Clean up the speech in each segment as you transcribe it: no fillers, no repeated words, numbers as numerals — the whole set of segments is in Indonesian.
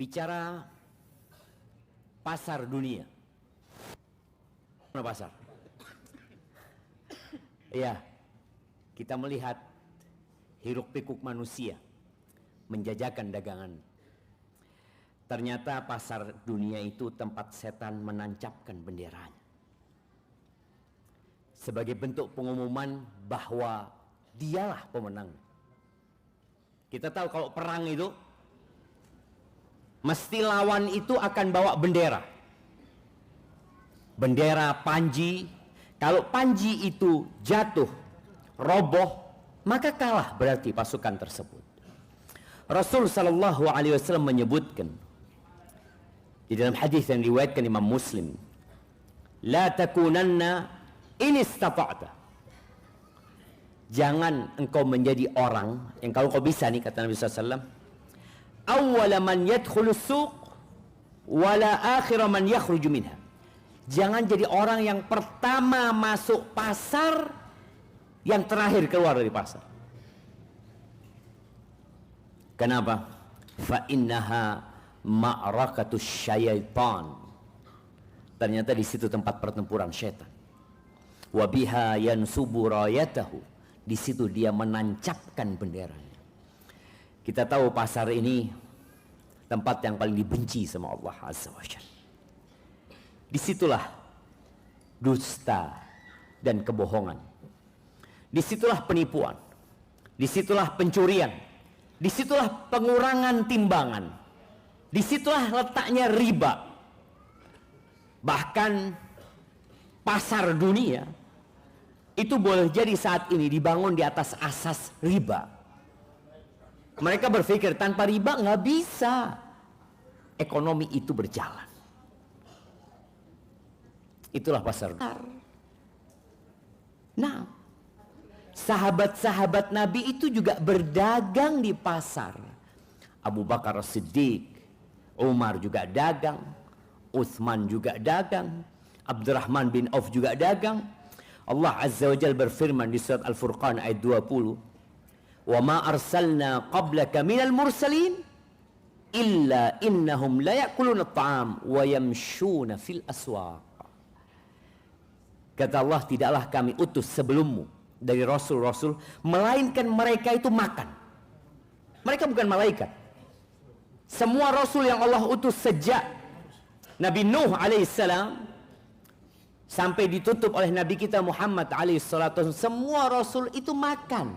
Bicara pasar dunia. Mana pasar? Iya, kita melihat hiruk pikuk manusia menjajakan dagangan. Ternyata pasar dunia itu tempat setan menancapkan benderanya sebagai bentuk pengumuman bahwa dialah pemenang. Kita tahu kalau perang itu mesti lawan itu akan bawa bendera. Bendera panji. Kalau panji itu jatuh, roboh, maka kalah berarti pasukan tersebut. Rasul sallallahu alaihi wasallam menyebutkan di dalam hadis yang diriwayatkan Imam Muslim, la takunanna in istata'ta. Jangan engkau menjadi orang yang kalau kau bisa nih, kata Nabi sallallahu alaihi wasallam, awwala man yadkhulus suq wala akhira man yakhruju minha. Jangan jadi orang yang pertama masuk pasar, yang terakhir keluar dari pasar. Kenapa? Fa innaha ma'rakatus syaitan. Ternyata di situ tempat pertempuran syaitan. Wa biha yansubu rayatahu. Di situ dia menancapkan benderanya. Kita tahu pasar ini tempat yang paling dibenci sama Allah Azza wa Jalla. Disitulah dusta dan kebohongan. Disitulah penipuan. Disitulah pencurian. Disitulah pengurangan timbangan. Disitulah letaknya riba. Bahkan pasar dunia itu boleh jadi saat ini dibangun di atas asas riba. Mereka berpikir tanpa riba nggak bisa ekonomi itu berjalan. Itulah pasar. Nah, sahabat-sahabat Nabi itu juga berdagang di pasar. Abu Bakar As-Siddiq, Umar juga dagang, Utsman juga dagang, Abdurrahman bin Auf juga dagang. Allah Azza wa Jalla berfirman di surat Al-Furqan ayat 20, "Wa ma arsalna qablaka minal mursalin illa innahum la ya'kuluna at-ta'am wa yamshuna fil aswaq." Kata Allah, tidaklah kami utus sebelummu dari rasul-rasul melainkan mereka itu makan. Mereka bukan malaikat. Semua rasul yang Allah utus sejak Nabi Nuh alaihissalam sampai ditutup oleh Nabi kita Muhammad alaihissalatu, semua rasul itu makan.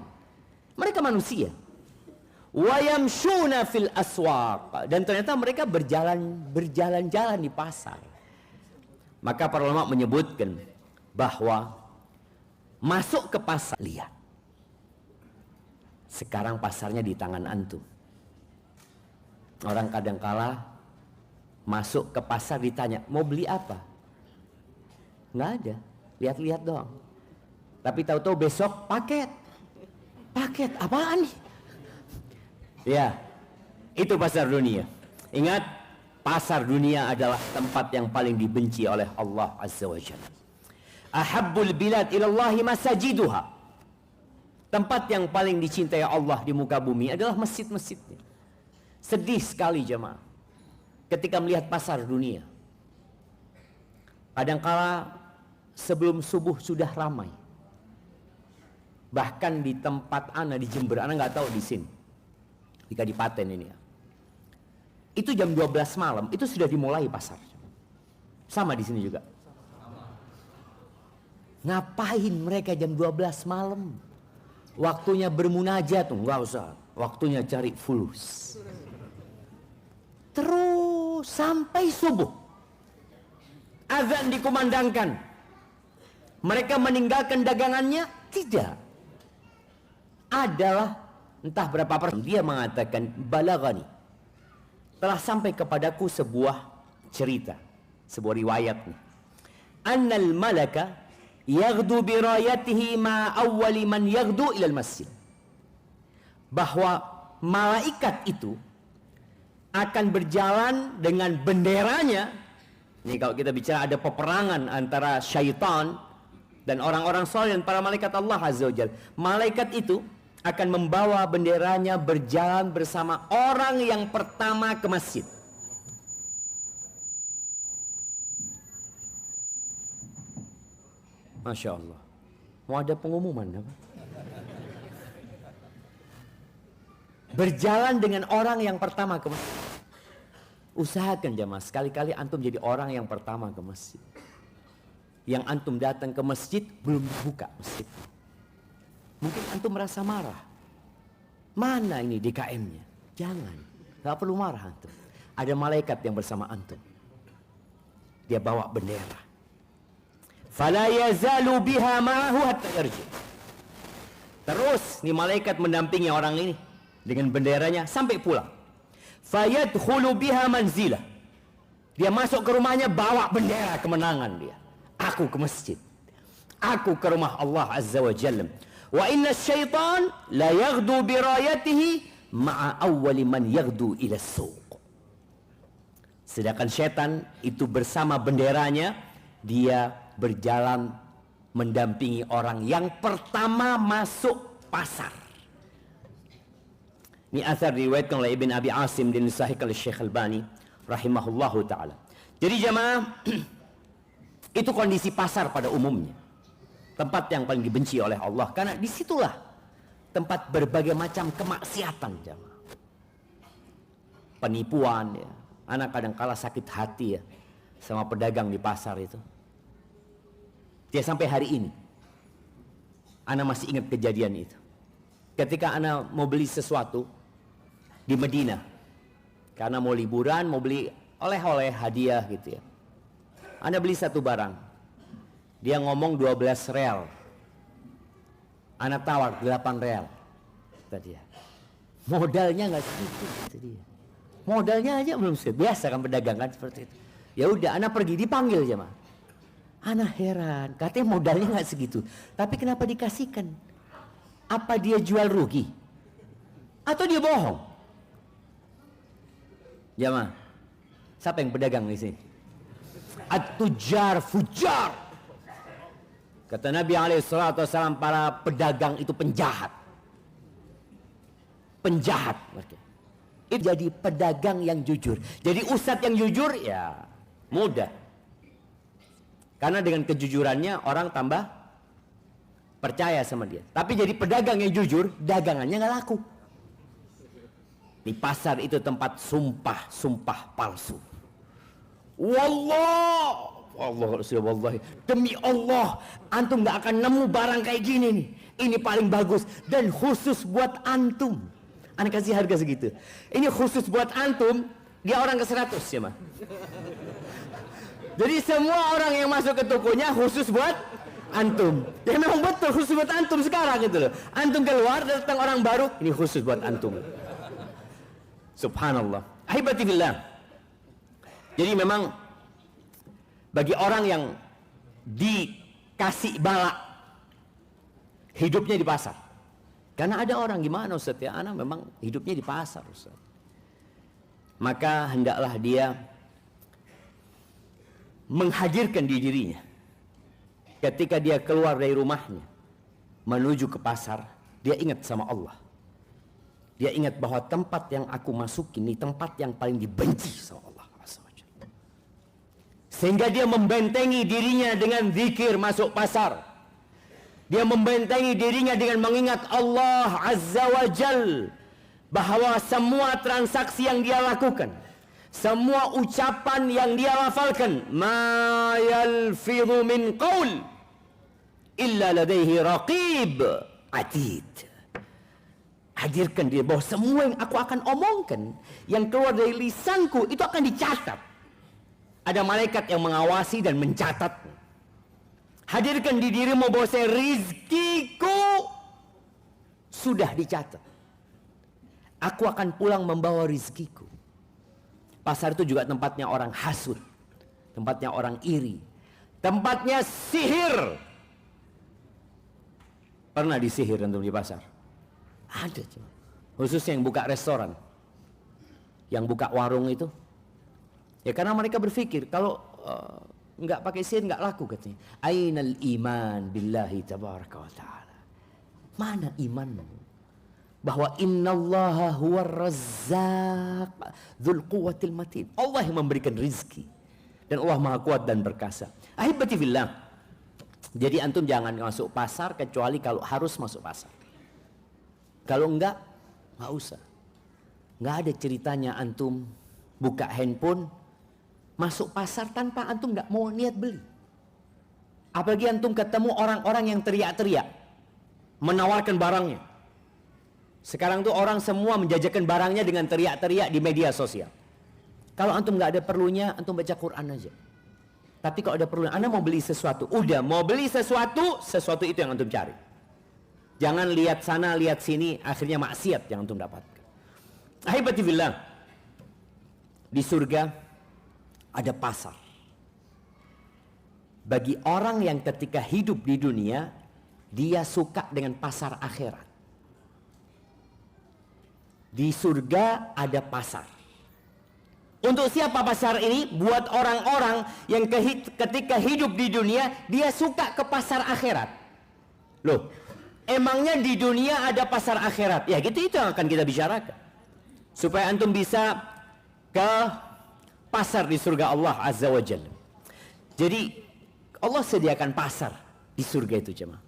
Mereka manusia. Wa yamshuna fil aswaq, dan ternyata mereka berjalan-jalan di pasar. Maka para ulama menyebutkan bahwa masuk ke pasar, lihat sekarang pasarnya di tangan antum. Orang kadangkala masuk ke pasar ditanya mau beli apa, nggak ada, lihat-lihat doang. Tapi tahu-tahu besok paket apaan nih? Ya, itu pasar dunia. Ingat, pasar dunia adalah tempat yang paling dibenci oleh Allah Azza wa Jalla. Ahabbul bilad ilallahi masajiduha. Tempat yang paling dicintai Allah di muka bumi adalah masjid-masjidnya. Sedih sekali jemaah ketika melihat pasar dunia. Kadangkala sebelum subuh sudah ramai. Bahkan di tempat ana di Jember, ana nggak tahu di sini. Di Kadipaten ini ya. Itu jam 12 malam itu sudah dimulai pasar. Sama di sini juga. Ngapain mereka jam 12 malam? Waktunya bermunajat tuh, nggak usah. Waktunya cari fulus. Terus sampai subuh. Azan dikumandangkan. Mereka meninggalkan dagangannya? Tidak. Adalah entah berapa persen. Dia mengatakan, balagani, telah sampai kepadaku sebuah cerita, sebuah riwayat nih. Annal malaka yaghdu birayatihi ma awwali man yaghdu ilal masjid. Bahwa malaikat itu akan berjalan dengan benderanya. Ini kalau kita bicara ada peperangan antara syaitan dan orang-orang saleh dan para malaikat Allah Azza wa Jalla. Malaikat itu akan membawa benderanya berjalan bersama orang yang pertama ke masjid. Masya Allah. Mau ada pengumuman apa? Berjalan dengan orang yang pertama ke masjid. Usahakan jamaah, sekali-kali antum jadi orang yang pertama ke masjid. Yang antum datang ke masjid belum dibuka masjid. Mungkin antum merasa marah. Mana ini DKM-nya? Jangan, gak perlu marah antum. Ada malaikat yang bersama antum. Dia bawa bendera. Fala yazalu biha ma'ahu hatta yarji. Terus nih malaikat mendampingi orang ini dengan benderanya sampai pulang. Fayadkhulu biha manzilah. Dia masuk ke rumahnya bawa bendera kemenangan dia. Aku ke masjid. Aku ke rumah Allah Azza wa Jalla. Wa inna syaitan la yaghdu bi rayatihi ma'a awwali man yaghdu ila suq. Sedangkan setan itu bersama benderanya dia berjalan mendampingi orang yang pertama masuk pasar. Ini asar diriwayatkan oleh Ibn Abi Asim dan disahihkan oleh Syekh Albani rahimahullahu taala. Jadi jamaah, itu kondisi pasar pada umumnya. Tempat yang paling dibenci oleh Allah karena disitulah tempat berbagai macam kemaksiatan jamaah. Penipuan ya. Anak kadang kala sakit hati ya sama pedagang di pasar itu. Dia sampai hari ini ana masih ingat kejadian itu. Ketika ana mau beli sesuatu di Medina, karena mau liburan, mau beli oleh-oleh hadiah gitu ya. Ana beli satu barang, dia ngomong 12 real, ana tawar 8 real, tadi ya. Modalnya nggak segitu, tadi ya. Modalnya aja belum segitu, biasa kan pedagang kan seperti itu. Ya udah, ana pergi dipanggil aja mah. Ana heran, katanya modalnya nggak segitu, tapi kenapa dikasihkan? Apa dia jual rugi? Atau dia bohong? Jamaah, siapa yang pedagang di sini? At-tujar fujar. Kata Nabi SAW, para pedagang itu penjahat. Penjahat. Itu jadi pedagang yang jujur. Jadi ustadz yang jujur ya mudah. Karena dengan kejujurannya orang tambah percaya sama dia. Tapi jadi pedagang yang jujur, dagangannya nggak laku. Di pasar itu tempat sumpah palsu. Wallah, wallahi, demi Allah, antum nggak akan nemu barang kayak gini nih. Ini paling bagus dan khusus buat antum. Ana kasih harga segitu. Ini khusus buat antum, dia orang ke 100 ya mah. Jadi semua orang yang masuk ke tokonya khusus buat antum. Ya memang betul khusus buat antum sekarang gitu loh. Antum keluar datang orang baru, ini khusus buat antum. Subhanallah. Ahibati billah. Jadi memang bagi orang yang dikasih bala hidupnya di pasar. Karena ada orang gimana Ustaz ya, ana memang hidupnya di pasar Ustaz. Maka hendaklah dia menghadirkan di dirinya ketika dia keluar dari rumahnya menuju ke pasar, dia ingat sama Allah. Dia ingat bahwa tempat yang aku masuki ini tempat yang paling dibenci sama Allah. Sehingga dia membentengi dirinya dengan zikir masuk pasar. Dia membentengi dirinya dengan mengingat Allah Azza wa Jal, bahwa semua transaksi yang dia lakukan, semua ucapan yang dia lafalkan, ma yalfidhu min qaul illa ladaihi raqib atid. Hadirkan dia bahwa semua yang aku akan omongkan, yang keluar dari lisanku itu akan dicatat. Ada malaikat yang mengawasi dan mencatat. Hadirkan di dirimu bahwa rizkiku sudah dicatat. Aku akan pulang membawa rizkiku. Pasar itu juga tempatnya orang hasud, tempatnya orang iri, tempatnya sihir. Pernah disihir antum di pasar? Ada cuma. Khususnya yang buka restoran, yang buka warung itu. Ya karena mereka berpikir kalau nggak pakai sihir nggak laku katanya. Ainal iman billahi tabaraka wa ta'ala. Mana imanmu? Bahwa innallaha huwar razzaq dzul quwwatil matin. Allah yang memberikan rizki dan Allah Maha Kuat dan perkasa. Ahibati fillah. Jadi antum jangan masuk pasar kecuali kalau harus masuk pasar. Kalau enggak, nggak usah. Nggak ada ceritanya antum buka handphone, masuk pasar tanpa antum nggak mau niat beli. Apalagi antum ketemu orang-orang yang teriak-teriak, menawarkan barangnya. Sekarang tuh orang semua menjajakan barangnya dengan teriak-teriak di media sosial. Kalau antum nggak ada perlunya, antum baca Quran aja. Tapi kalau ada perlu, Anda mau beli sesuatu, udah mau beli sesuatu itu yang antum cari. Jangan lihat sana, lihat sini, akhirnya maksiat yang antum dapatkan. Ahibati billah, di surga ada pasar. Bagi orang yang ketika hidup di dunia, dia suka dengan pasar akhirat. Di surga ada pasar. Untuk siapa pasar ini? Buat orang-orang yang ketika hidup di dunia, dia suka ke pasar akhirat. Loh, emangnya di dunia ada pasar akhirat? Ya gitu, itu yang akan kita bicarakan. Supaya antum bisa ke pasar di surga Allah Azza wa Jalla. Jadi, Allah sediakan pasar di surga itu jemaah.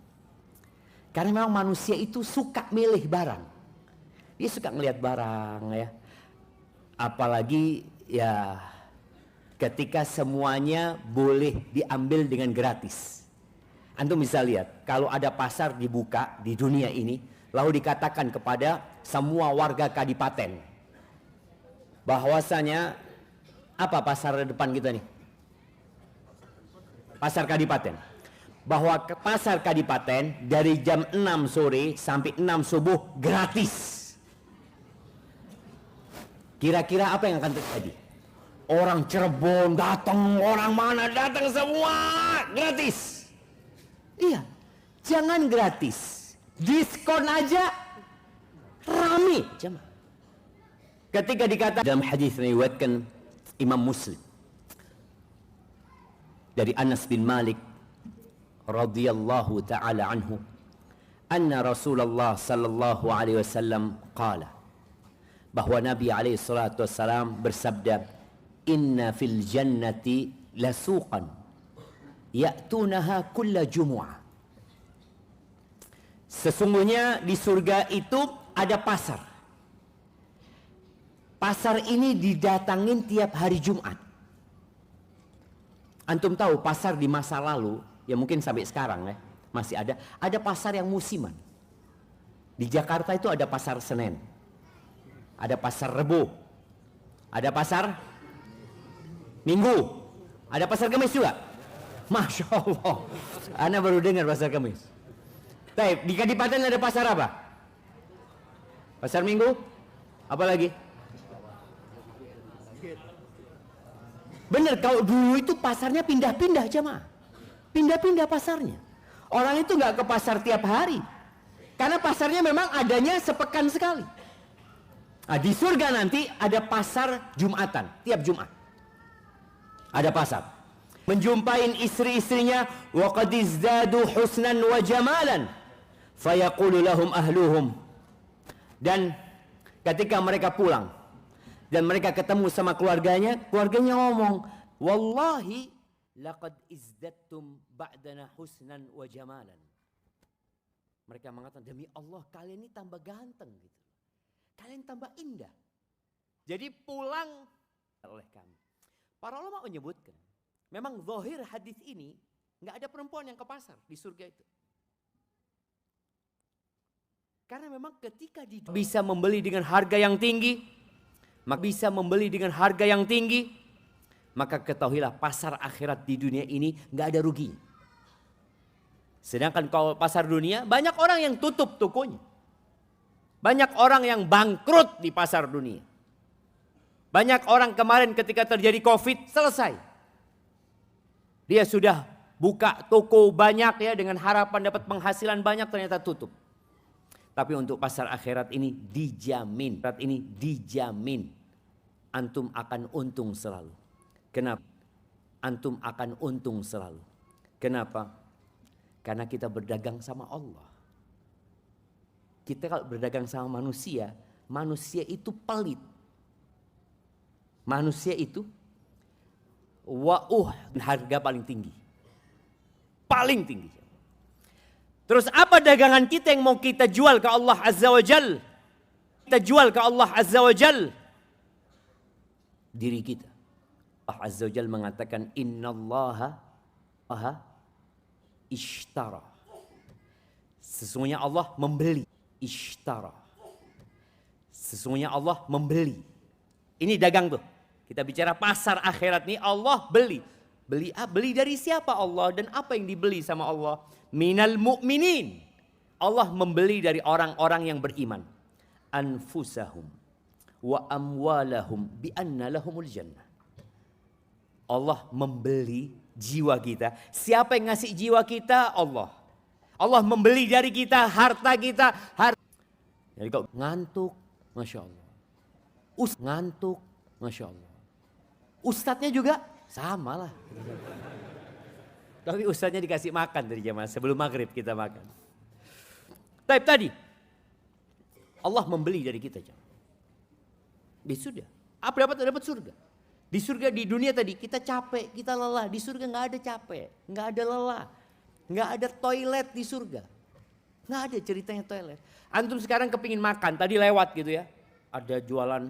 Karena memang manusia itu suka milih barang. Dia suka ngelihat barang ya. Apalagi ya ketika semuanya boleh diambil dengan gratis. Antum bisa lihat kalau ada pasar dibuka di dunia ini, lalu dikatakan kepada semua warga kadipaten bahwasanya apa pasar depan kita nih? Pasar kadipaten. Bahwa ke pasar kadipaten dari jam 6 sore sampai 6 subuh gratis. Kira-kira apa yang akan terjadi? Orang Cirebon datang, orang mana datang, semua gratis. Iya, jangan gratis, diskon aja rame. Ketika dikatakan dalam hadis riwayatkan Imam Muslim dari Anas bin Malik radhiyallahu taala anhu, anna Rasulullah sallallahu alaihi wasallam qala, bahwa Nabi alaihi salatu wassalam bersabda, inna fil jannati lasuqan ya'tunaha kulla jumu'ah. Sesungguhnya di surga itu ada pasar. Pasar ini didatangin tiap hari Jumat. Antum tahu pasar di masa lalu, ya mungkin sampai sekarang ya, masih ada. Ada pasar yang musiman. Di Jakarta itu ada pasar Senen, ada pasar Rebo, ada pasar Minggu, ada pasar Kamis juga. Masya Allah, Anda baru dengar pasar Kamis. Baik, di Kadipaten ada pasar apa? Pasar Minggu, apa lagi? Bener, kalau dulu itu pasarnya pindah-pindah jemaah, pindah-pindah pasarnya. Orang itu nggak ke pasar tiap hari, karena pasarnya memang adanya sepekan sekali. Nah, di surga nanti ada pasar Jumatan, tiap Jumat ada pasar. Menjumpain istri-istrinya, wa qad izdadu husnan wa jamalan, fayaqulu lahum ahluhum. Dan ketika mereka pulang dan mereka ketemu sama keluarganya ngomong, wallahi laqad izdattum ba'dana husnan wa jamalan. Mereka mengatakan, demi Allah kalian ini tambah ganteng gitu. Kalian tambah indah. Jadi pulang oleh kami. Para ulama menyebutkan, memang zahir hadis ini nggak ada perempuan yang ke pasar di surga itu. Karena memang ketika bisa membeli dengan harga yang tinggi, maka ketahuilah pasar akhirat di dunia ini nggak ada rugi. Sedangkan kalau pasar dunia, banyak orang yang tutup tokonya. Banyak orang yang bangkrut di pasar dunia. Banyak orang kemarin ketika terjadi COVID selesai. Dia sudah buka toko banyak ya dengan harapan dapat penghasilan banyak, ternyata tutup. Tapi untuk pasar akhirat ini dijamin. Antum akan untung selalu. Kenapa? Antum akan untung selalu. Kenapa? Karena kita berdagang sama Allah. Kita kalau berdagang sama manusia itu pelit. Manusia itu harga paling tinggi. Paling tinggi. Terus apa dagangan kita yang mau kita jual ke Allah Azza wa Jal? Kita jual ke Allah Azza wa Jal diri kita. Allah Azza wa Jal mengatakan innallaha ishtara. Sesungguhnya Allah membeli. Ishtara. Sesungguhnya Allah membeli. Ini dagang tuh. Kita bicara pasar akhirat nih, Allah beli. Beli dari siapa Allah dan apa yang dibeli sama Allah? Minal mu'minin. Allah membeli dari orang-orang yang beriman. Anfusahum wa amwalahum bi anna lahumul jannah. Allah membeli jiwa kita. Siapa yang ngasih jiwa kita? Allah. Allah membeli dari kita harta kita. Jadi kau ngantuk, Masya Allah. Ngantuk, Masya Allah. Ustadznya juga sama lah. Tapi ustadznya dikasih makan dari jamaah sebelum maghrib kita makan. Tadi Allah membeli dari kita jamaah. Sudah. Apa dapat surga? Di surga di dunia tadi kita capek, kita lelah. Di surga nggak ada capek, nggak ada lelah, nggak ada toilet di surga. Nggak ada ceritanya toilet. Antum sekarang kepingin makan, tadi lewat gitu ya. Ada jualan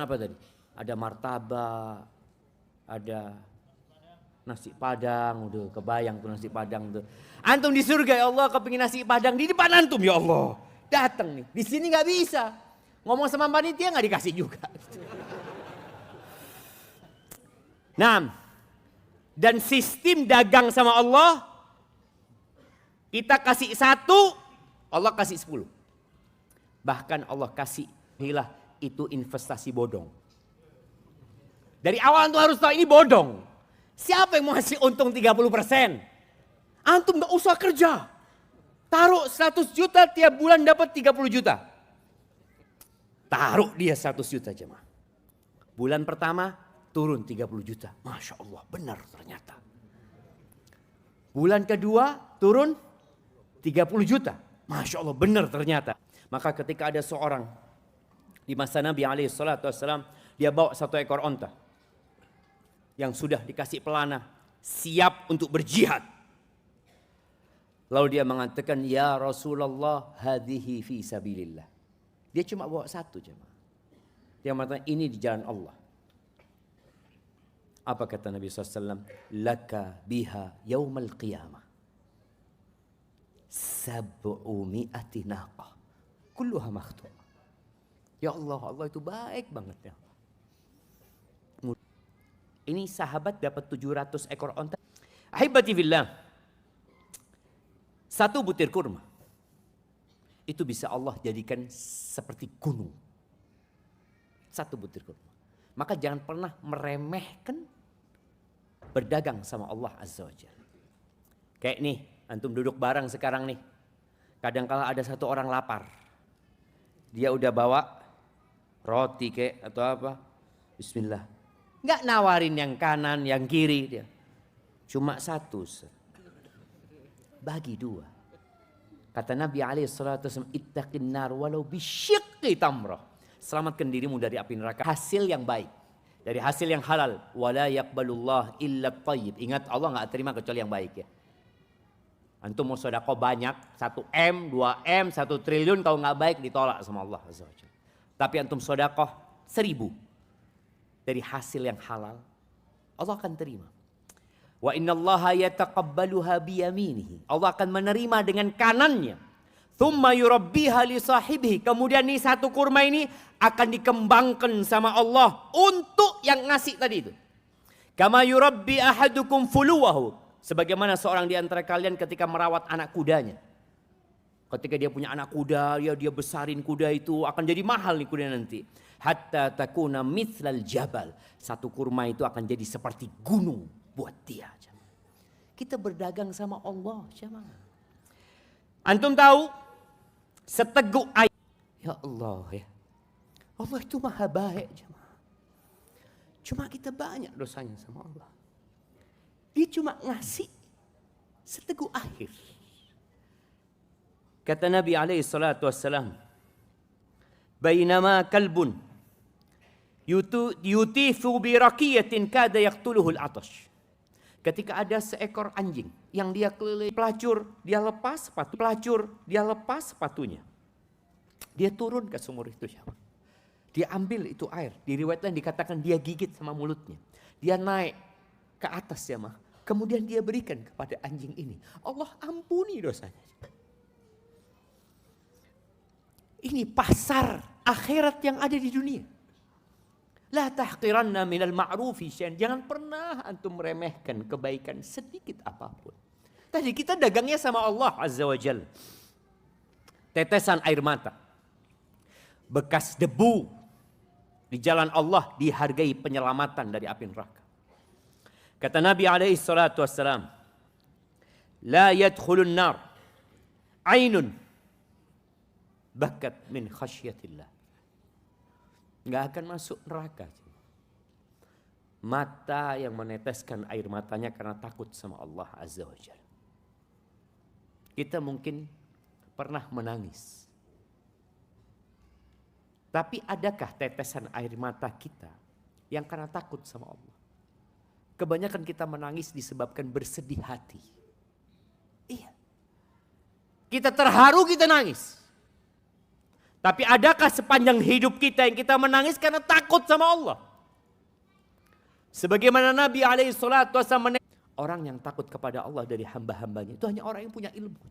apa tadi? Ada martabak, ada nasi padang, udah kebayang tuh nasi padang tuh. Antum di surga ya Allah kepingin nasi padang di depan antum ya Allah. Datang nih, di sini nggak bisa. Ngomong sama panitia nggak dikasih juga. Nah, dan sistem dagang sama Allah, kita kasih 1, Allah kasih 10. Bahkan Allah kasih, hilah itu investasi bodong. Dari awal antum harus tahu ini bodong. Siapa yang mau ngasih untung 30%? Antum gak usah kerja. Taruh 100 juta tiap bulan dapat 30 juta. Taruh dia 100 juta jemaah. Bulan pertama turun 30 juta. Masya Allah benar ternyata. Bulan kedua turun 30 juta. Masya Allah benar ternyata. Maka ketika ada seorang di masa Nabi SAW, dia bawa 1 ekor onta. Yang sudah dikasih pelana. Siap untuk berjihad. Lalu dia mengatakan, ya Rasulullah hadhihi fi sabilillah. Dia cuma bawa 1 jemaah. Dia mengatakan ini di jalan Allah. Apa kata Nabi SAW? Laka biha yaumal qiyamah. 700 naqah. Kulluha makhtum. Ya Allah, Allah itu baik banget ya. Ini sahabat dapat 700 ekor onta. Ahibati fillah. 1 butir kurma. Itu bisa Allah jadikan seperti gunung. 1 butir kurma. Maka jangan pernah meremehkan berdagang sama Allah Azza wa Jalla. Kayak nih, antum duduk bareng sekarang nih. Kadangkala ada 1 orang lapar. Dia udah bawa roti kayak atau apa. Bismillah. Enggak nawarin yang kanan, yang kiri dia. Cuma 1. Bagi 2. Kata Nabi SAW, ittaqin nar walau bisyiqqi tamrah. Selamatkan dirimu dari api neraka. Hasil yang baik. Dari hasil yang halal. Wala yaqbalullah illa tayyib. Ingat Allah gak terima kecuali yang baik ya. Antum mau sedekah banyak. 1 M, 2 M, 1 triliun. Kalau gak baik ditolak sama Allah. Tapi antum sedekah 1000. Dari hasil yang halal. Allah akan terima. Wa innallaha yataqabbaluha biyaminihi. Allah akan menerima dengan kanannya. Thumma yurabbiha li sahibihi. Kemudian nih 1 kurma ini akan dikembangkan sama Allah untuk yang ngasih tadi itu. Kama yurabbi ahadukum fuluwahu. Sebagaimana seorang di antara kalian ketika merawat anak kudanya. Ketika dia punya anak kuda, dia besarin kuda itu akan jadi mahal nih kuda nanti. Hatta takuna mithlal jabal. 1 kurma itu akan jadi seperti gunung buat dia. Kita berdagang sama Allah. Antum tahu seteguk air. Ya Allah ya. Allah itu maha baik. Cuma kita banyak dosanya sama Allah. Dia cuma ngasih seteguk air. Kata Nabi SAW. Bainama kalbun yutifu bi raqiyatin kada yaqtuluhu al-atash. Ketika ada seekor anjing yang dia keliling pelacur, dia lepas sepatu, pelacur, dia lepas sepatunya. Dia turun ke sumur itu, jemaah. Dia ambil itu air. Di riwayat lain dikatakan dia gigit sama mulutnya. Dia naik ke atas, jemaah. Kemudian dia berikan kepada anjing ini. Allah ampuni dosanya. Ini pasar akhirat yang ada di dunia. La tahqiranna minal ma'rufi syai'an. Jangan pernah antum meremehkan kebaikan sedikit apapun. Tadi kita dagangnya sama Allah Azza wa Jalla. Tetesan air mata. Bekas debu di jalan Allah dihargai penyelamatan dari api neraka. Kata Nabi alaihi salatu wassalam, la yadkhulun nar ainun bakat min khasyatillah. Nggak akan masuk neraka. Mata yang meneteskan air matanya karena takut sama Allah Azza wa Jalla. Kita mungkin pernah menangis. Tapi adakah tetesan air mata kita yang karena takut sama Allah? Kebanyakan kita menangis disebabkan bersedih hati. Iya. Kita terharu, kita nangis. Tapi adakah sepanjang hidup kita yang kita menangis karena takut sama Allah? Sebagaimana Nabi SAW, orang yang takut kepada Allah dari hamba-hambanya itu hanya orang yang punya ilmu.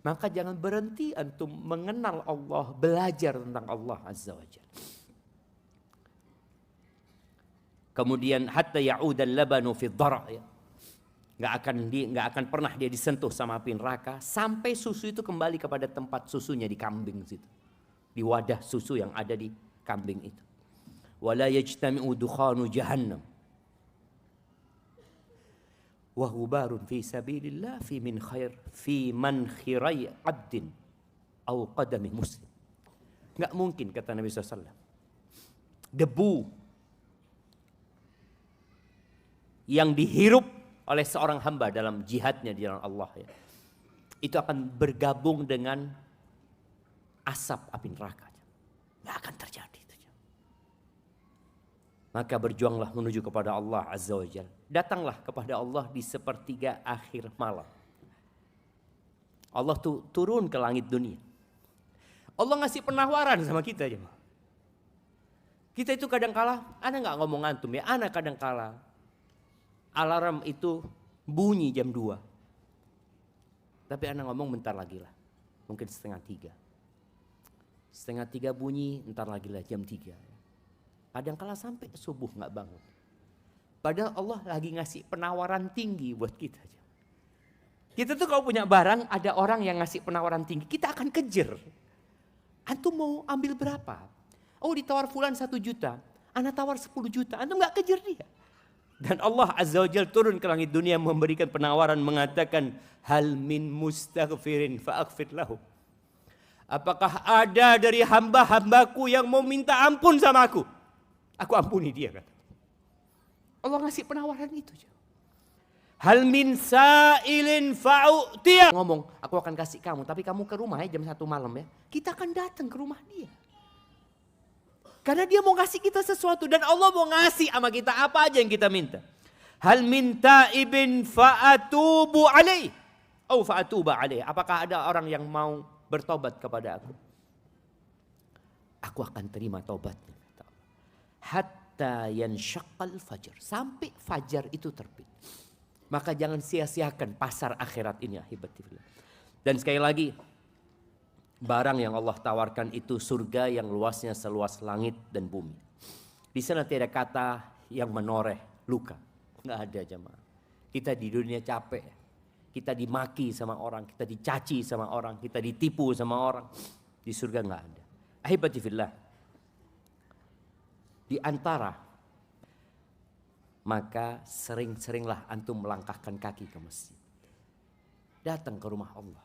Maka jangan berhenti antum mengenal Allah, belajar tentang Allah Azza wa Jalla. Kemudian hatta ya'udal labanu fi dhara', ya. Nggak akan pernah dia disentuh sama api neraka sampai susu itu kembali kepada tempat susunya di kambing situ, di wadah susu yang ada di kambing itu. Wala yajtami'u dukhanu jahannam wa hubarun fi sabilillah fi min khair fi man khirai abdin au qadami muslim. Nggak mungkin, kata Nabi SAW, debu yang dihirup oleh seorang hamba dalam jihadnya di jalan Allah, ya, itu akan bergabung dengan asap api neraka. Nggak akan terjadi itu. Maka berjuanglah menuju kepada Allah Azza wa Jalla. Datanglah kepada Allah di sepertiga akhir malam. Allah tuh turun ke langit dunia. Allah ngasih penawaran sama kita. Kita itu kadang-kala, ana nggak ngomong antum ya, ana kadang-kala alarm itu bunyi jam 2. Tapi anak ngomong bentar lagi lah. Mungkin 2:30. 2:30 bunyi, bentar lagi lah jam 3. Kadang-kala sampai subuh nggak bangun. Padahal Allah lagi ngasih penawaran tinggi buat kita. Kita tuh kalau punya barang, ada orang yang ngasih penawaran tinggi, kita akan kejar. Antum mau ambil berapa? Oh, ditawar fulan 1 juta. Anak tawar 10 juta. Antum nggak kejar dia. Dan Allah Azza wa Jalla turun ke langit dunia memberikan penawaran, mengatakan, hal min mustaghfirin fa'aghfir lahu. Apakah ada dari hamba-hambaku yang mau minta ampun sama aku? Aku ampuni dia, kata. Allah ngasih penawaran itu. Hal min sa'ilin fa'u'tiyah. Ngomong, aku akan kasih kamu, tapi kamu ke rumah ya jam 1 malam ya. Kita akan datang ke rumah dia. Karena dia mau ngasih kita sesuatu dan Allah mau ngasih sama kita apa aja yang kita minta. Hal min ta'ibin fa'atubu alaih. Oh fa'atuba alaih. Apakah ada orang yang mau bertobat kepada aku? Aku akan terima tobatnya. Hatta yanshaqqal fajar. Sampai fajar itu terbit. Maka jangan sia-siakan pasar akhirat ini. Ahibatillah. Dan sekali lagi, barang yang Allah tawarkan itu surga yang luasnya seluas langit dan bumi. Di sana tidak ada kata yang menoreh luka. Nggak ada, jemaah. Kita di dunia capek. Kita dimaki sama orang. Kita dicaci sama orang. Kita ditipu sama orang. Di surga nggak ada. Ahibati fillah. Di antara, maka sering-seringlah antum melangkahkan kaki ke masjid. Datang ke rumah Allah.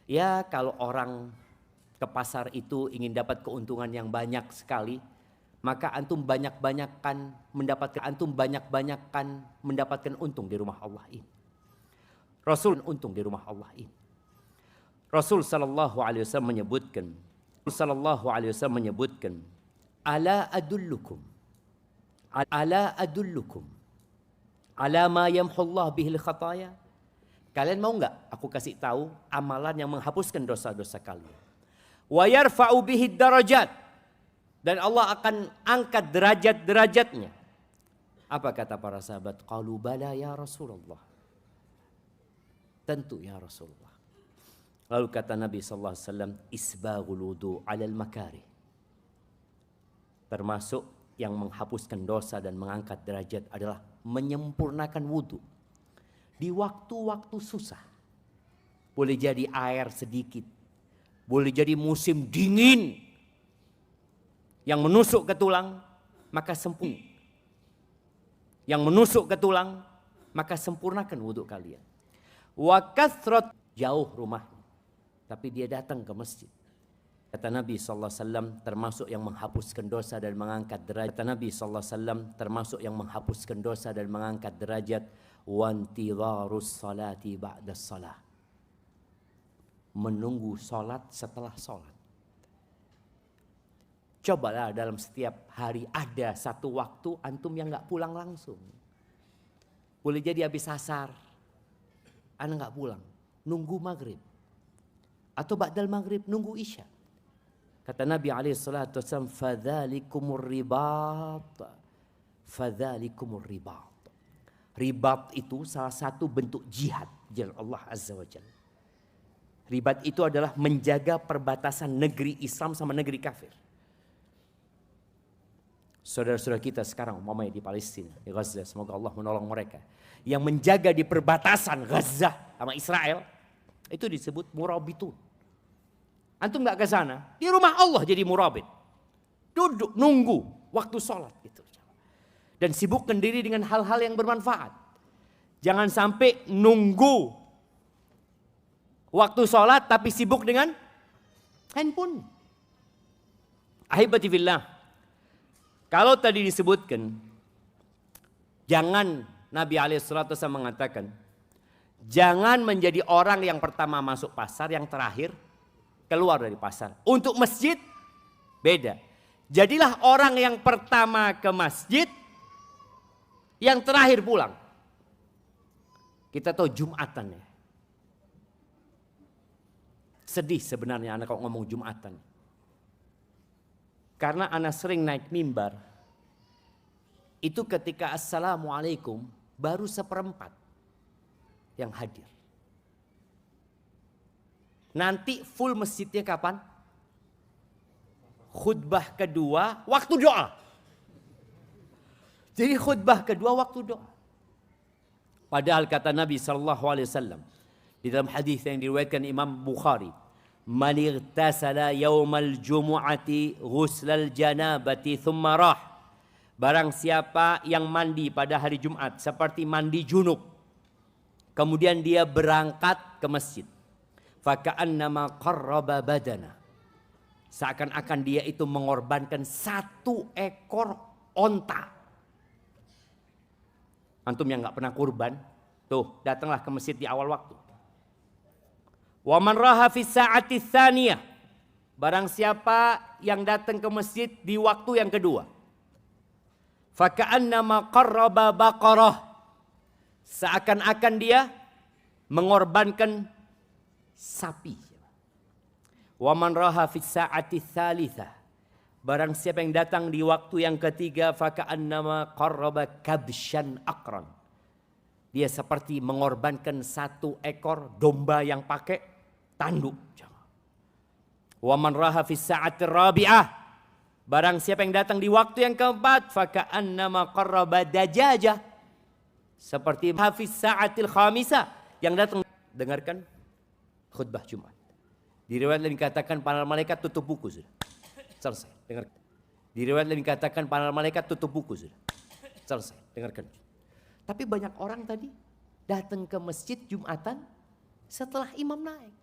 Ya kalau orang ke pasar itu ingin dapat keuntungan yang banyak sekali, maka antum banyak-banyakkan mendapatkan untung di rumah Allah ini. Rasul untung di rumah Allah ini. Rasul sallallahu alaihi wasallam menyebutkan, ala adullukum ala ma yamhullah bihil khataya. Kalian mau nggak aku kasih tahu amalan yang menghapuskan dosa-dosa kalian? Wa yarfa'u bihi darajat, dan Allah akan angkat derajat-derajatnya. Apa kata para sahabat? Qalu bala ya Rasulullah. Tentu ya Rasulullah. Lalu kata Nabi sallallahu alaihi wasallam, isbaghul wudu 'alal makarih. Termasuk yang menghapuskan dosa dan mengangkat derajat adalah menyempurnakan wudu di waktu-waktu susah. Boleh jadi air sedikit, boleh jadi musim dingin yang menusuk ke tulang, maka sempurna. Yang menusuk ke tulang, maka sempurnakan wudu kalian. Wa kathrat, jauh rumahnya, tapi dia datang ke masjid. Kata Nabi SAW, termasuk yang menghapuskan dosa dan mengangkat derajat. Kata Nabi SAW, termasuk yang menghapuskan dosa dan mengangkat derajat. Wantidharus salati ba'da salah. Menunggu salat setelah salat. Cobalah dalam setiap hari ada satu waktu antum yang gak pulang langsung. Boleh jadi habis asar, anda gak pulang. Nunggu maghrib. Atau ba'dal maghrib nunggu isya. Kata Nabi SAW, fadzalikumur ribat. Fadzalikumur ribat. Ribat itu salah satu bentuk jihad jalan Allah Azza wa Jalla. Ribat itu adalah menjaga perbatasan negeri Islam sama negeri kafir. Saudara-saudara kita sekarang umpamanya di Palestina, di Gaza, semoga Allah menolong mereka. Yang menjaga di perbatasan Gaza sama Israel, itu disebut murabitun. Antum gak ke sana, di rumah Allah jadi murabit. Duduk nunggu waktu sholat gitu. Dan sibukkan diri dengan hal-hal yang bermanfaat. Jangan sampai nunggu waktu sholat tapi sibuk dengan handphone. Ahibati fillah. Kalau tadi disebutkan, jangan, Nabi SAW mengatakan, jangan menjadi orang yang pertama masuk pasar, yang terakhir keluar dari pasar. Untuk masjid beda. Jadilah orang yang pertama ke masjid, yang terakhir pulang. Kita tahu Jumatan ya. Sedih sebenarnya anak kalau ngomong Jumatan. Karena anak sering naik mimbar. Itu ketika Assalamualaikum baru 1/4 yang hadir. Nanti full masjidnya kapan? Khutbah kedua waktu doa. Jadi khutbah kedua waktu doa. Padahal kata Nabi SAW di dalam hadis yang diriwayatkan Imam Bukhari, man ightasala yaumal jumu'ati ghuslal janabati thumma rah. Barang siapa yang mandi pada hari Jumat seperti mandi junub, kemudian dia berangkat ke masjid, faka'annama qarraba badana. Seakan-akan dia itu mengorbankan 1 ekor onta. Antum yang gak pernah kurban, tuh datanglah ke masjid di awal waktu. Wa man raha fi sa'ati tsaniyah. Barang siapa yang datang ke masjid di waktu yang kedua, faka'annama qarraba baqarah. Seakan-akan dia mengorbankan sapi. Wa man raha fi sa'ati tsalitsah. Barang siapa yang datang di waktu yang ketiga, faka'annama qarraba kabshan aqran. Dia seperti mengorbankan 1 ekor domba yang pakai tanduk. Wa man raha fi sa'ati rabi'ah. Barang siapa yang datang di waktu yang keempat, faka'annama qarraba dajajah. Seperti hafiz sa'atil khamisah yang datang dengarkan khutbah Jumat. Di riwayat lain dikatakan para malaikat tutup buku sudah. Selesai, dengarkan. Di riwayat lain dikatakan para malaikat tutup buku sudah. Selesai, dengarkan. Tapi banyak orang tadi datang ke masjid Jumatan setelah imam naik.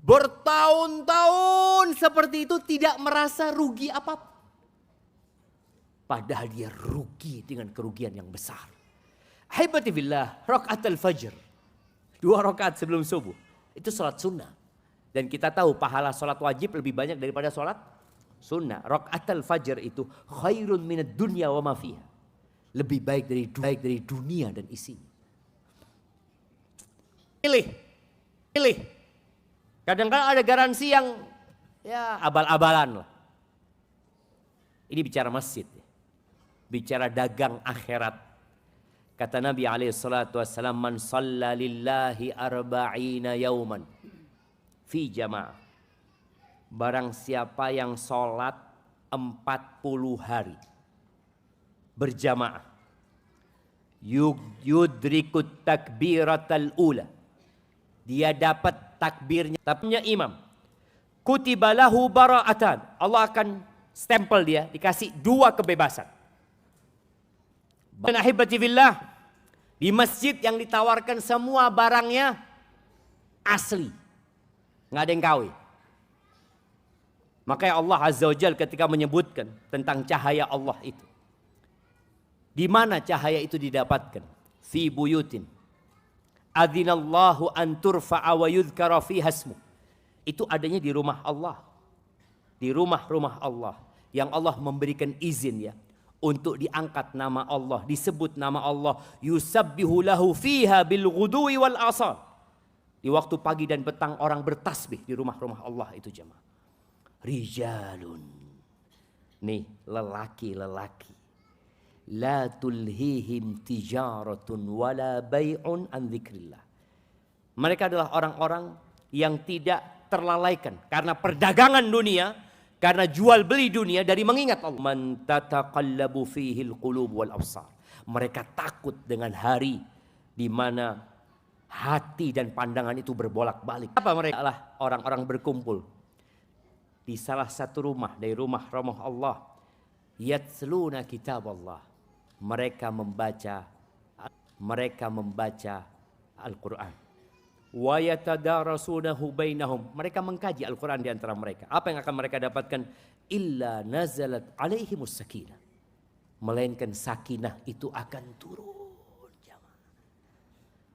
Bertahun-tahun seperti itu tidak merasa rugi apapun. Padahal dia rugi dengan kerugian yang besar. Haibati billah, rakaat al-fajr. 2 rakaat sebelum subuh. Itu salat sunnah. Dan kita tahu pahala salat wajib lebih banyak daripada salat sunnah. Rakaat al-fajr itu khairun minad dunya wa ma fiha. lebih baik dari dunia dan isinya. Pilih. Kadang-kadang ada garansi yang ya abal-abalan lah. Ini bicara masjid, bicara dagang akhirat. Kata Nabi SAW, man shalla lillahi arba'ina yauman fi jama'ah. Barang siapa yang sholat 40 hari berjamaah, yudrikut takbiratal ula, dia dapat takbirnya, tapnya imam, kutibalahu bara'atan, Allah akan stempel dia, dikasih 2 kebebasan. Dan ahibati fillah, di masjid yang ditawarkan semua barangnya asli, nggak ada yang KW. Makanya Allah Azza wa Jalla ketika menyebutkan tentang cahaya Allah itu, di mana cahaya itu didapatkan? Fi buyutin adzinallahu an turfa'a wa yudhkara fiha ismu. Itu adanya di rumah Allah. Di rumah-rumah Allah yang Allah memberikan izin ya untuk diangkat nama Allah, disebut nama Allah. Yusabbihu lahu fiha bil ghudwi wal asal. Di waktu pagi dan petang orang bertasbih di rumah-rumah Allah itu jemaah. Rijalun, nih lelaki-lelaki, la tulhihim tijaratun wala bai'un an dzikrillah. Mereka adalah orang-orang yang tidak terlalaikan karena perdagangan dunia, karena jual beli dunia dari mengingat Allah. Man tataqallabu fihil qulub wal absar. Mereka takut dengan hari di mana hati dan pandangan itu berbolak-balik. Apa mereka? Adalah orang-orang berkumpul di salah satu rumah dari rumah-rumah Allah. Yatsluna kitab Allah. Mereka membaca Al-Quran. Wa yatadarasunahu bainahum. Mereka mengkaji Al-Quran di antara mereka. Apa yang akan mereka dapatkan? Illa nazalat alaihimus sakinah. Melainkan sakinah itu akan turun.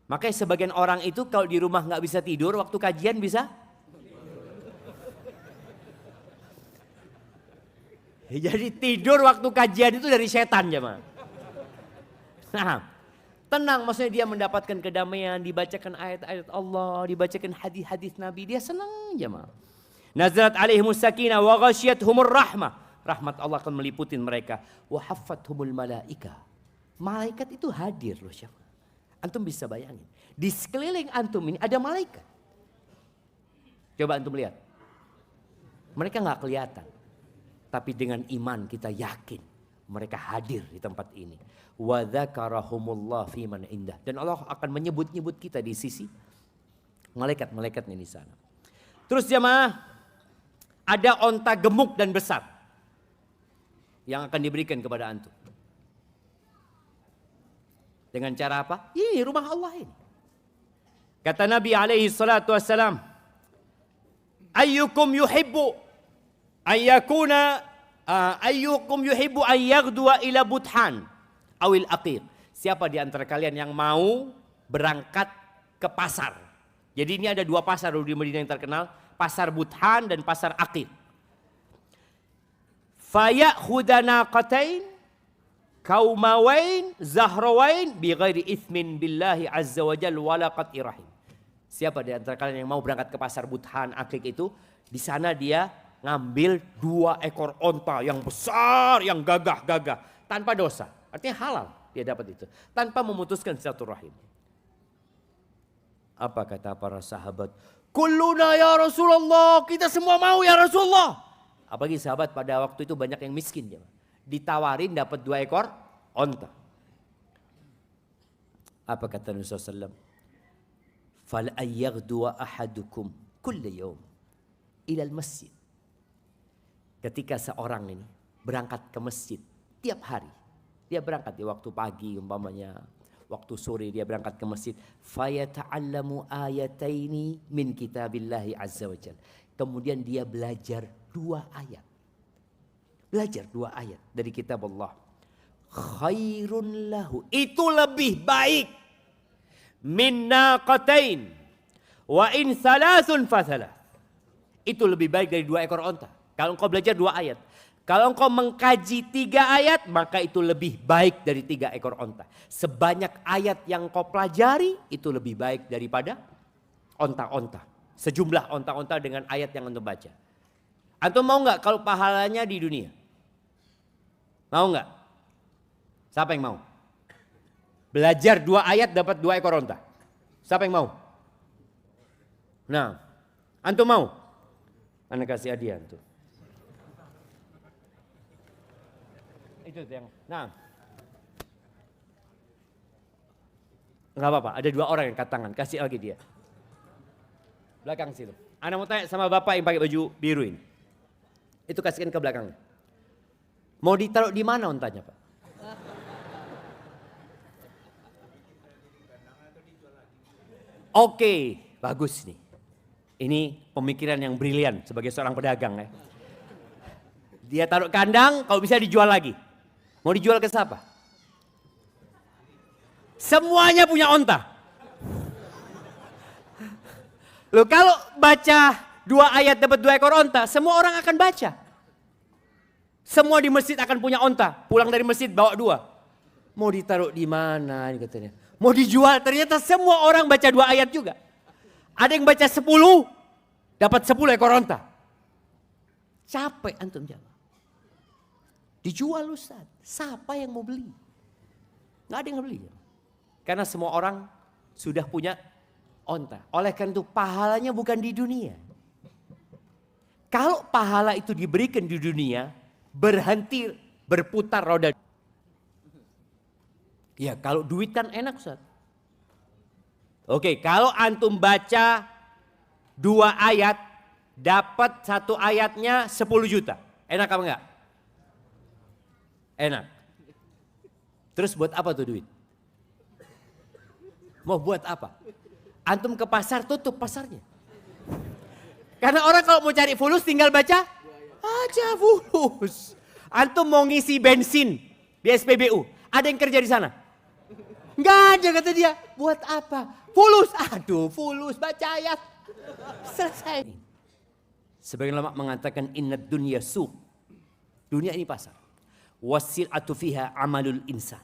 Makanya sebagian orang itu kalau di rumah nggak bisa tidur, waktu kajian bisa. Jadi tidur waktu kajian itu dari setan jemaah. Nah, tenang, maksudnya dia mendapatkan kedamaian, dibacakan ayat-ayat Allah, dibacakan hadis-hadis Nabi, dia senang jemaah. Nazalat alaihimus sakinah wa ghasyiyatuhumur rahmah. Rahmat Allah akan meliputi mereka. Wa haffathumul malaika. Malaikat itu hadir loh jemaah. Antum bisa bayangin, di sekeliling antum ini ada malaikat. Coba antum lihat. Mereka nggak kelihatan. Tapi dengan iman kita yakin mereka hadir di tempat ini. Wa dzakarahumullah fi man indah. Dan Allah akan menyebut-nyebut kita di sisi malaikat-malaikatnya di sana. Terus jemaah, ada onta gemuk dan besar yang akan diberikan kepada antum. Dengan cara apa? Ini rumah Allah ini. Kata Nabi alaihi salatu wassalam, ayyukum yuhibbu ayyukum yuhibbu an yaghduwa ila Buthan awil Aqiq. Siapa di antara kalian yang mau berangkat ke pasar? Jadi ini ada 2 pasar di Madinah yang terkenal, pasar Buthan dan pasar Aqiq. Fayakhudha naqatain kaumawain zahrawain bi ghairi itsmin billahi azza wa jalla wala qat'i rahim. Siapa di antara kalian yang mau berangkat ke pasar Buthan Aqiq itu, di sana dia ngambil 2 ekor onta yang besar, yang gagah-gagah, tanpa dosa. Artinya halal dia dapat itu, tanpa memutuskan silaturahim. Apa kata para sahabat? Kulluna ya Rasulullah, kita semua mau ya Rasulullah. Apalagi sahabat pada waktu itu banyak yang miskin. Ditawarin dapat 2 ekor onta. Apa kata Nabi SAW? Fal ayyaghdu ahadukum kulla yawm ilal masjid. Ketika seorang ini berangkat ke masjid tiap hari, dia berangkat di waktu pagi umpamanya, waktu sore dia berangkat ke masjid, fayata'allamu ayataini min kitabillahi azza wajalla. Kemudian dia belajar 2 ayat. Belajar 2 ayat dari kitab Allah. Khairun lahu, itu lebih baik min naqatain wa in thalathun fathalah. Itu lebih baik dari 2 ekor onta. Kalau engkau belajar 2 ayat. Kalau engkau mengkaji 3 ayat, maka itu lebih baik dari 3 ekor onta. Sebanyak ayat yang kau pelajari, itu lebih baik daripada onta-onta. Sejumlah onta-onta dengan ayat yang antum baca. Antum mau nggak kalau pahalanya di dunia? Mau nggak? Siapa yang mau? Belajar 2 ayat dapat 2 ekor onta. Siapa yang mau? Nah, antum mau? Anda kasih hadiah antum. Itu yang, nah, nggak apa-apa. Ada 2 orang yang angkat tangan, kasih lagi dia. Belakang situ. Anda mau tanya sama bapak yang pakai baju biru ini. Itu kasihkan ke belakangnya. Mau ditaruh di mana ontanya, Pak? Oke, bagus nih. Ini pemikiran yang brilian sebagai seorang pedagang ya. Dia taruh kandang, kalau bisa dijual lagi. Mau dijual ke siapa? Semuanya punya onta. Loh, kalau baca 2 ayat dapat 2 ekor onta, semua orang akan baca. Semua di masjid akan punya onta. Pulang dari masjid bawa 2. Mau ditaruh di mana ini katanya. Mau dijual, ternyata semua orang baca 2 ayat juga. Ada yang baca 10, dapat 10 ekor onta. Capek antum jawab. Dijual Ustaz. Siapa yang mau beli? Nggak ada yang mau beli. Karena semua orang sudah punya onta. Oleh karena itu pahalanya bukan di dunia. Kalau pahala itu diberikan di dunia, berhenti berputar roda. Ya kalau duit kan enak Ustaz. Oke, kalau antum baca 2 ayat, dapat 1 ayatnya 10 juta. Enak apa enggak? Enak. Terus buat apa tuh duit? Mau buat apa? Antum ke pasar, tutup pasarnya. Karena orang kalau mau cari fulus tinggal baca aja fulus. Antum mau ngisi bensin di SPBU, ada yang kerja di sana? Enggak ada kata dia. Buat apa? Fulus. Aduh, fulus baca ayat. Selesai. Sebagian ulama mengatakan innad dunya suq. Dunia ini pasar. Wasil'atu fiha amalul insan.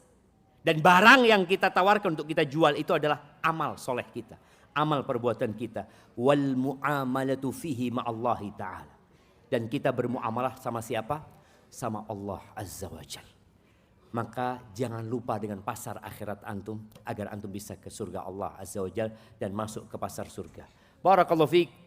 Dan barang yang kita tawarkan untuk kita jual itu adalah amal soleh kita. Amal perbuatan kita. Wal mu'amalatu fihi ma'allahi ta'ala. Dan kita bermuamalah sama siapa? Sama Allah Azza wa Jalla. Maka jangan lupa dengan pasar akhirat antum. Agar antum bisa ke surga Allah Azza wa Jalla dan masuk ke pasar surga. Barakallahu fiik.